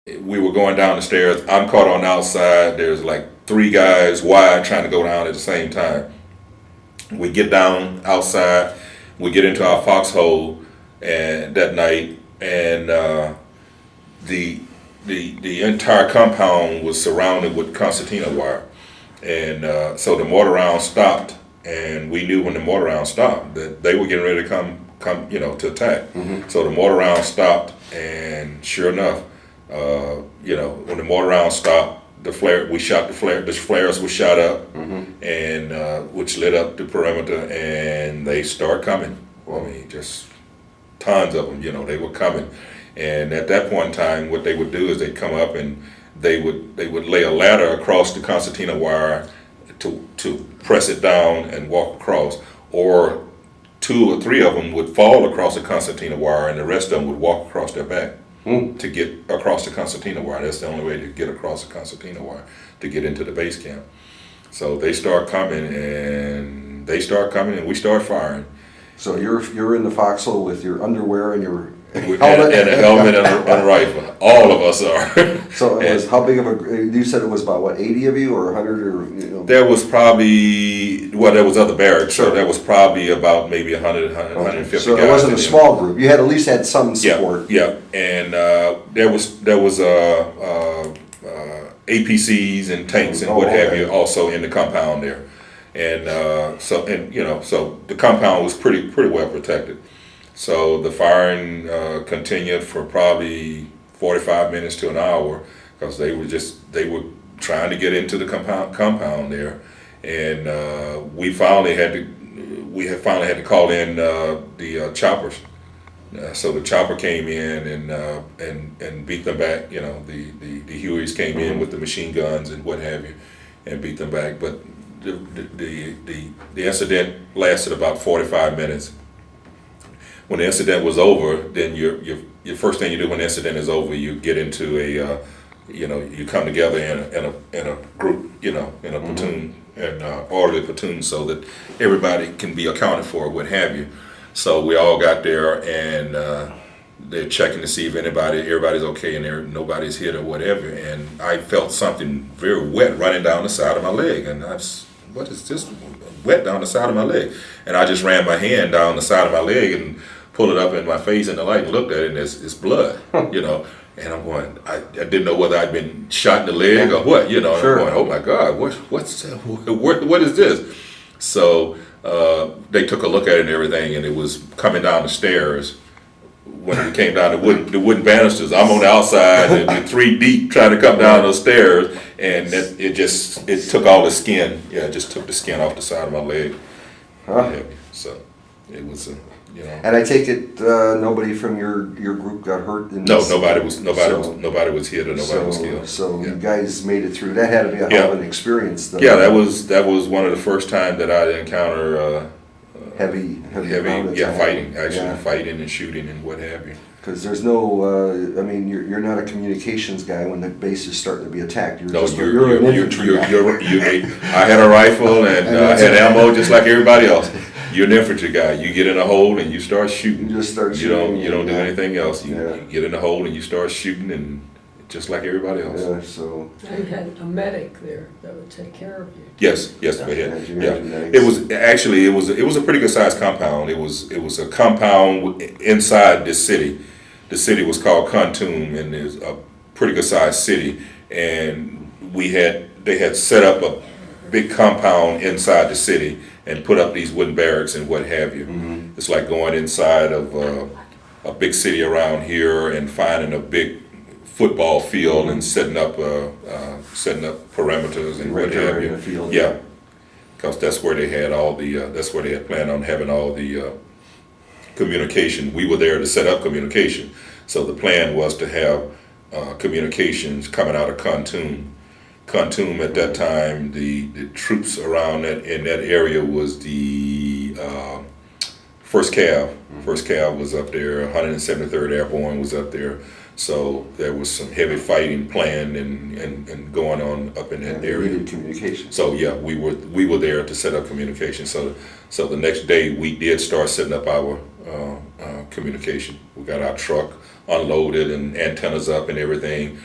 We were going down the stairs. I'm caught on the outside. There's like three guys wide trying to go down at the same time. We get down outside. We get into our foxhole and that night, and the entire compound was surrounded with concertina wire, and so the mortar round stopped, and we knew when the mortar round stopped that they were getting ready to come to attack. So the mortar round stopped, and sure enough, when the mortar round stopped, the flares were shot up, and which lit up the perimeter, and they start coming. I mean, just tons of them. They were coming, and at that point in time, what they would do is they'd come up and they would lay a ladder across the concertina wire to press it down and walk across, or two or three of them would fall across the concertina wire, and the rest of them would walk across their back to get across the concertina wire. That's the only way to get across the concertina wire to get into the base camp. So they start coming, and we start firing. So you're in the foxhole with your underwear and your helmet and a helmet and a rifle. All of us are. So it was, how big of a? You said it was about what, 80 of you or 100 or? There was probably, there was other barracks, so there was probably about maybe 100, 150 so guys. So it wasn't a small group. You had at least had some support. Yeah, and there was APCs and tanks and what have you also in the compound there, and so the compound was pretty well protected. So the firing continued for probably 45 minutes to an hour, because they were trying to get into the compound there, and we finally had to call in the choppers. So the chopper came in and beat them back. The Hueys came in with the machine guns and what have you, and beat them back. But the incident lasted about 45 minutes. When the incident was over, then your first thing you do when the incident is over, you get into you come together in a group, in a platoon, an orderly platoon, so that everybody can be accounted for, what have you. So we all got there, and they're checking to see if everybody's okay and nobody's hit or whatever. And I felt something very wet running down the side of my leg, and what is this wet down the side of my leg? And I just ran my hand down the side of my leg and pulled it up in my face in the light and looked at it, and it's blood, And I'm going, I didn't know whether I'd been shot in the leg or what, Sure. I'm going, oh my God, what is this? So they took a look at it and everything, and it was coming down the stairs. When it came down the wooden banisters, I'm on the outside, and 3 deep trying to come down those stairs, and it took all the skin. Yeah, it just took the skin off the side of my leg. So it was And I take it nobody from your group got hurt in No, this? nobody was hit or nobody was killed. So you guys made it through. That had to be a hell of an experience, though. Yeah, that was one of the first time that I'd encounter heavy fighting and shooting and what have you. Because there's no, you're not a communications guy when the base is starting to be attacked. You're an infantry guy. I had a rifle and I had ammo just like everybody else. You're an infantry guy. You get in a hole and you start shooting. You just start shooting. You don't do anything else. You get in a hole and you start shooting, and just like everybody else. Yeah. So you had a medic there that would take care of you. Yes, we had. It was a pretty good sized compound. It was a compound inside this city. The city was called Khartoum, and it's a pretty good sized city. And they had set up a big compound inside the city and put up these wooden barracks and what have you. It's like going inside of a big city around here and finding a big football field and setting up perimeters and what have you. Field, yeah, because that's where they had planned on having all the communication. We were there to set up communication, so the plan was to have communications coming out of Khartoum. Khartoum at that time, the troops around in that area was the 1st Cav. 1st Cav was up there. 173rd Airborne was up there. So there was some heavy fighting planned and going on up in that area. Needed communication. So yeah, we were there to set up communication. So the next day we did start setting up our communication. We got our truck unloaded and antennas up and everything.